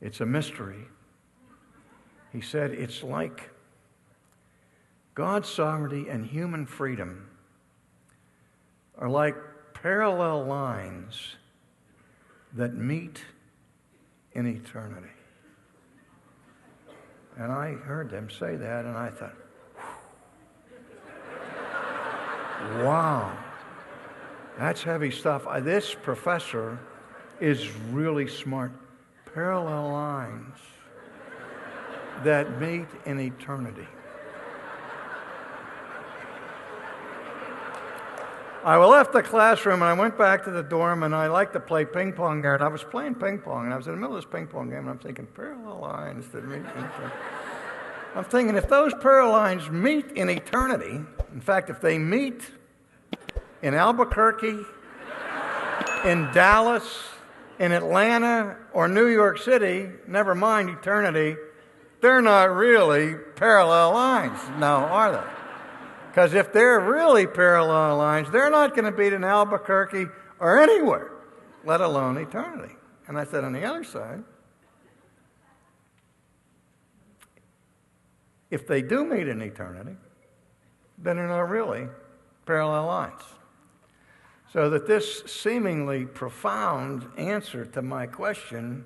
It's a mystery. He said it's like God's sovereignty and human freedom are like parallel lines that meet in eternity. And I heard them say that, and I thought, wow, that's heavy stuff. This professor is really smart. Parallel lines that meet in eternity. I left the classroom and I went back to the dorm, and I liked to play ping pong there. And I was playing ping pong, and I was in the middle of this ping pong game, and I'm thinking, parallel lines that meet in eternity. I'm thinking, if those parallel lines meet in eternity, in fact, if they meet in Albuquerque, in Dallas, in Atlanta, or New York City, never mind eternity, they're not really parallel lines now, are they? Because if they're really parallel lines, they're not going to be in Albuquerque or anywhere, let alone eternity. And I said, on the other side, if they do meet in eternity, then they're not really parallel lines. So that this seemingly profound answer to my question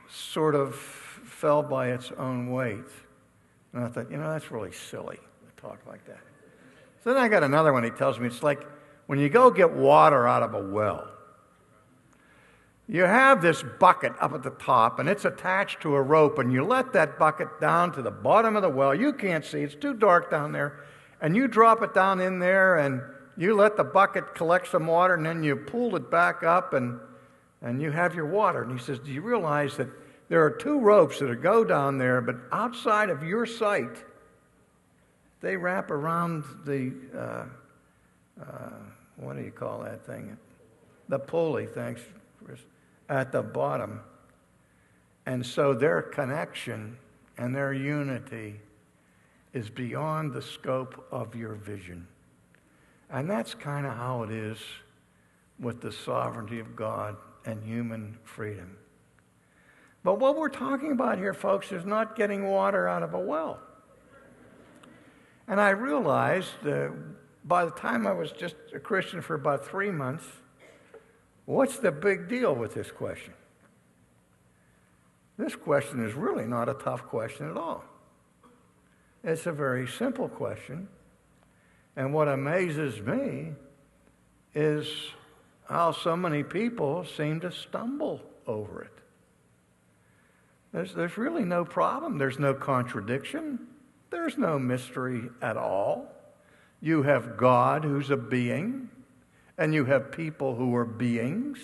sort of fell by its own weight. And I thought, that's really silly to talk like that. So then I got another one. He tells me it's like when you go get water out of a well. You have this bucket up at the top, and it's attached to a rope, and you let that bucket down to the bottom of the well. You can't see. It's too dark down there. And you drop it down in there, and you let the bucket collect some water, and then you pull it back up, and you have your water. And he says, do you realize that there are two ropes that go down there, but outside of your sight, they wrap around the, what do you call that thing? The pulley, thanks, Chris, at the bottom. And so their connection and their unity is beyond the scope of your vision. And that's kind of how it is with the sovereignty of God and human freedom. But what we're talking about here, folks, is not getting water out of a well. And I realized by the time I was just a Christian for about 3 months, what's the big deal with this question? This question is really not a tough question at all. It's a very simple question. And what amazes me is how so many people seem to stumble over it. There's really no problem. There's no contradiction. There's no mystery at all. You have God who's a being, and you have people who are beings.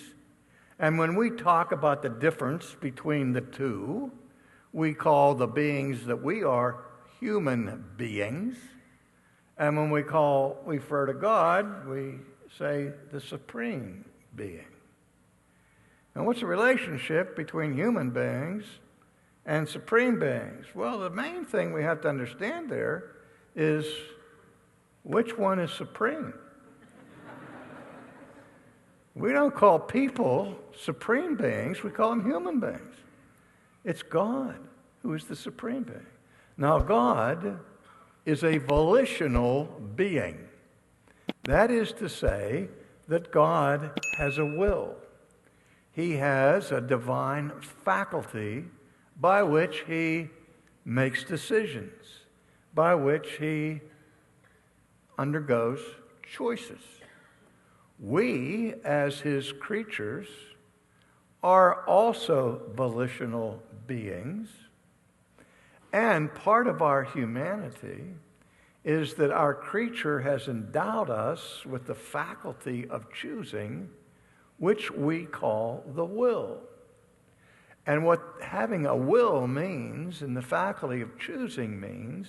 And when we talk about the difference between the two, we call the beings that we are human beings. And when we refer to God, we say the supreme being. And what's the relationship between human beings and supreme beings? Well, the main thing we have to understand there is which one is supreme. We don't call people supreme beings, we call them human beings. It's God who is the supreme being. Now, God is a volitional being. That is to say that God has a will. He has a divine faculty by which he makes decisions, by which he undergoes choices. We, as his creatures, are also volitional beings. And part of our humanity is that our creature has endowed us with the faculty of choosing, which we call the will. And what having a will means, and the faculty of choosing means,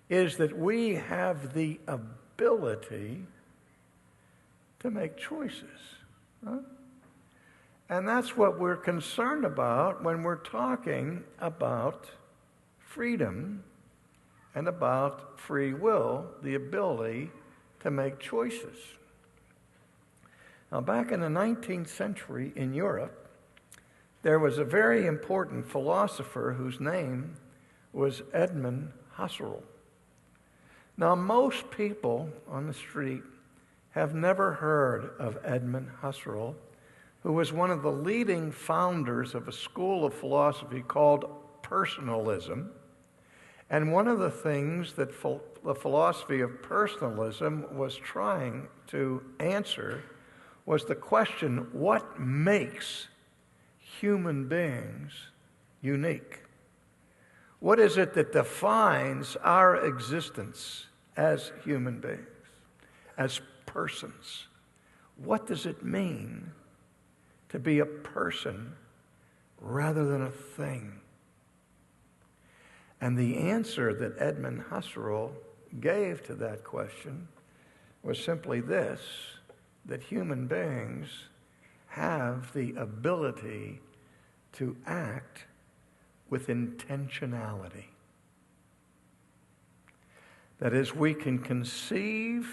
is that we have the ability to make choices. Huh? And that's what we're concerned about when we're talking about freedom and about free will, the ability to make choices. Now, back in the 19th century in Europe, there was a very important philosopher whose name was Edmund Husserl. Now, most people on the street have never heard of Edmund Husserl, who was one of the leading founders of a school of philosophy called personalism. And one of the things that the philosophy of personalism was trying to answer was the question, what makes human beings unique? What is it that defines our existence as human beings, as persons? What does it mean to be a person rather than a thing? And the answer that Edmund Husserl gave to that question was simply this, that human beings have the ability to act with intentionality. That is, we can conceive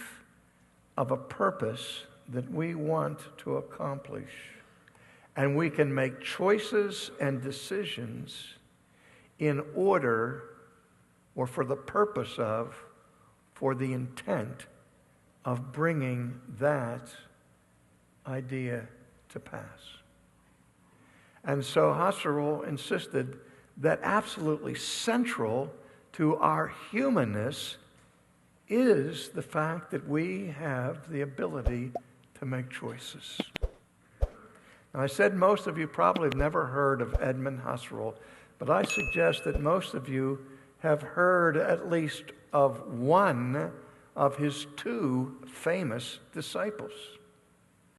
of a purpose that we want to accomplish, and we can make choices and decisions in order or for the purpose of, for the intent of bringing that idea to pass. And so Husserl insisted that absolutely central to our humanness is the fact that we have the ability to make choices. Now, I said most of you probably have never heard of Edmund Husserl, but I suggest that most of you have heard at least of one of his two famous disciples.